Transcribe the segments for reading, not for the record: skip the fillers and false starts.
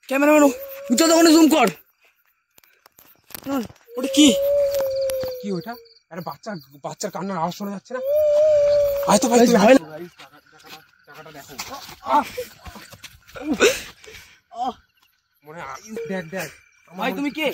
Cameraman উচ্চতা ওখানে zoom কর। ওটা কি কি ওইটা? আরে বাচ্চার কান্নার আওয়াজ শোনা যাচ্ছে না? আয় তো ভাই, টাকাটা দেখো। মনে দেখ দেখ ভাই, তুমি কে?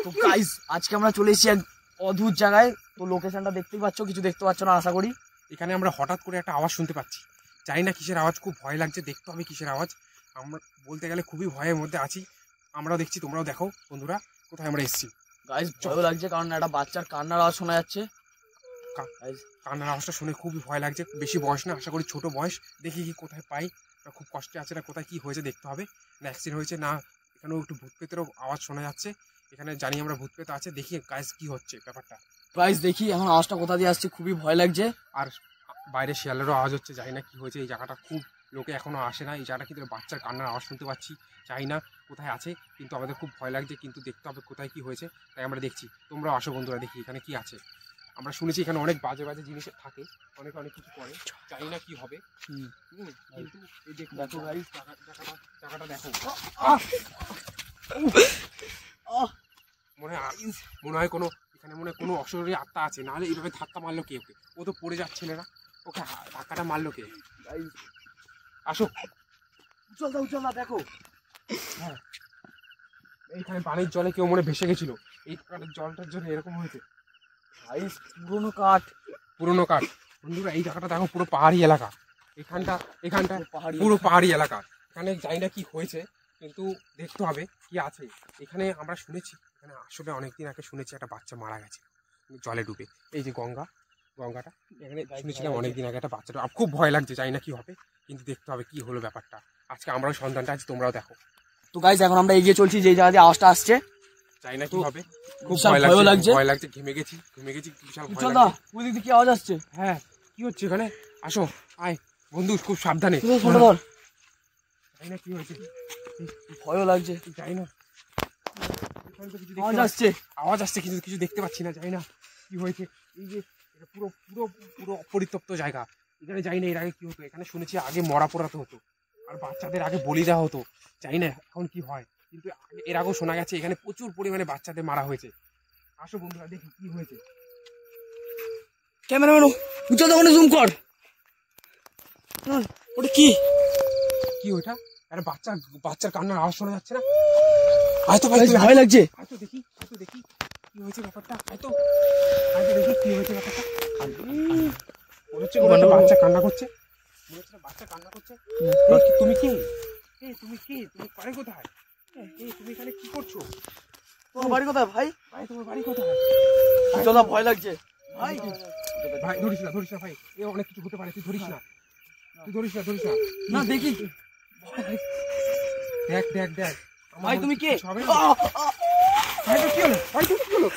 তো গাইস, আজকে আমরা চলে এসেছি এক অদ্ভুত জায়গায়। তো লোকেশনটা দেখতেই পাচ্ছ, কিছু দেখতে পাচ্ছ না আশা করি। এখানে আমরা হঠাৎ করে একটা আওয়াজ শুনতে পাচ্ছি, জানি না কিসের আওয়াজ, খুব ভয় লাগছে, দেখতে হবে কিসের আওয়াজ। আমরা বলতে গেলে খুবই ভয়ের মধ্যে আছি। আমরাও দেখছি, তোমরাও দেখো বন্ধুরা কোথায় আমরা এসেছি। গাইস ভয় লাগছে কারণ একটা বাচ্চার কান্নার আওয়াজ শোনা যাচ্ছে। কান্নার আওয়াজটা শুনে খুবই ভয় লাগছে। বেশি বয়স না, আশা করি ছোট বয়স। দেখি কি কোথায় পাই, খুব কষ্টে আছে না, কোথায় কি হয়েছে দেখতে হবে। না অ্যাক্সিডেন্ট হয়েছে না, এখানেও একটু ভূত পেতেরও আওয়াজ শোনা যাচ্ছে। এখানে জানি আমরা ভূত পেতে আছে, দেখি গাইস কি হচ্ছে ব্যাপারটা। গাইস দেখি এখন আওয়াজটা কোথা দিয়ে আসছে, খুবই ভয় লাগছে। আর বাইরে শিয়ালেরও আওয়াজ হচ্ছে, জানি না কি হয়েছে। এই জায়গাটা খুব লোকে এখনো আসে না, এই জায়গাটা কিন্তু বাচ্চার কান্নার আওয়াজ শুনতে পাচ্ছি, জানি না কোথায় আছে, কিন্তু আমাদের খুব ভয় লাগছে। কিন্তু দেখতে হবে কোথায় কি হয়েছে, তাই আমরা দেখছি। তোমরাও আসো বন্ধুরা, দেখি এখানে কি আছে। আমরা শুনেছি এখানে অনেক বাজে বাজে জিনিস থাকে, অনেক কিছু করে, জানি না কি হবে। কিন্তু এই দেখো গাইস, জায়গাটা দেখো। মনে হয় কোনো এখানে মনে হয় কোনো অশরীরী আত্মা আছে, নাহলে এইভাবে ধাক্কা মারলো কে ওকে? ও তো পড়ে যাচ্ছিল না, ওকে ধাক্কাটা মারলো কে? আসো, উজ্জ্বল দা দেখো। হ্যাঁ, এইখানে পানির জলে কেউ মনে ভেসে গেছিল, এই জলটার জন্য এরকম হয়েছে। গাইস পুরনো কাঠ বন্ধুরা, এই জায়গাটা দেখো, পুরো পাহাড়ি এলাকা। এখানটা পুরো পাহাড়ি এলাকা। এখানে জানি না কি হয়েছে, কিন্তু দেখতে হবে কি আছে এখানে। আমরা শুনেছি এখানে আসলে অনেকদিন আগে শুনেছি একটা বাচ্চা মারা গেছে জলে ডুবে। এই যে গঙ্গাটা, এখানে শুনেছিলাম অনেকদিন আগে একটা বাচ্চাটা। খুব ভয় লাগছে, জানি না কি হবে, কিন্তু দেখতে হবে কি হলো ব্যাপারটা। আজকে আমরাও সন্ধানটা আছি, তোমরাও দেখো। তো গাইস এখন আমরা এগিয়ে চলছি যে জায়গা দিয়ে আওয়াজটা আসছে, জানি না কি হবে, খুব ভয় লাগছে। ঘেমে গেছি, বিশাল ভয় লাগছে। ওই দিক দিয়ে কি আওয়াজ আসছে? হ্যাঁ, কি হচ্ছে এখানে? আসো, আয় বন্ধু, খুব সাবধানে। জানি না কি হয়েছে, ভয়ও লাগছে, জানি না। আওয়াজ আসছে কিন্তু কিছু দেখতে পাচ্ছি না, জানি না কি হয়েছে। এই যে এটা পুরো পুরো পুরো অপরিত্যক্ত জায়গা। এখানে জানি না এর আগে কি হতো। এখানে শুনেছি আগে মরা পোড়াতে হতো, আর বাচ্চাদের আগে বলি দেওয়া হতো, জানি না এখন কি হয়। কিন্তু এর আগেও শোনা গেছে এখানে প্রচুর পরিমাণে বাচ্চাদের মারা হয়েছে। আসো বন্ধুরা, দেখি কি হয়েছে। ক্যামেরাম্যান উজ্জ্বল ওখানে জুম কর। ওটা কি ওইটা? আরে বাচ্চার কান্নার আওয়াজ শোনা যাচ্ছে না? আয় তো ভাই, ভয় লাগছে। আয় তো দেখি কি হয়েছে ব্যাপারটা। আয় তো দেখি কি হয়েছে ব্যাপারটা। মনে হচ্ছে কোনো একটা বাচ্চা কান্না করছে। তুমি কে? তুমি বাড়ি কোথায়? তুমি এখানে কি করছো? তোমার বাড়ি কোথায় ভাই? তোমার বাড়ি কোথায়? চলো, ভয় লাগছে ভাই। ধরিস না ভাই, এ অনেক কিছু হতে পারে, তুই ধরিস না। না দেখি, দেখ ভাই তুমি কে? কি হলো?